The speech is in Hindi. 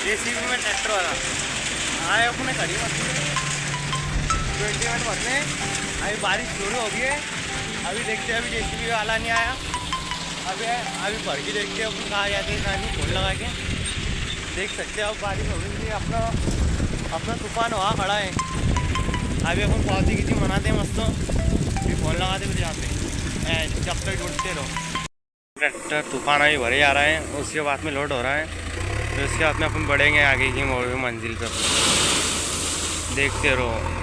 जेसीबी में ट्रैक्टर वाला आए अपने खड़ी मत 20 मिनट भरने। अभी बारिश शुरू हो गई है, अभी देखते हैं। अभी जेसीबी वाला नहीं आया, अभी भर के देखते हैं अपन कहाँ जाते हैं, कहाँ नहीं। फोन लगा के देख सकते हैं। अब बारिश हो गई है, अपना तूफान वहाँ खड़ा है। अभी अपन पौधी की चीज़ मनाते हैं मस्त। अभी फोन लगाते फिर जाते हैं, जब तक जुड़ते रहो। ट्रैक्टर तूफान अभी भरे जा रहा है, उसके बाद में लोड हो रहा है। तो इसके बाद में अपन बढ़ेंगे आगे की मंजिल पर, देखते रहो।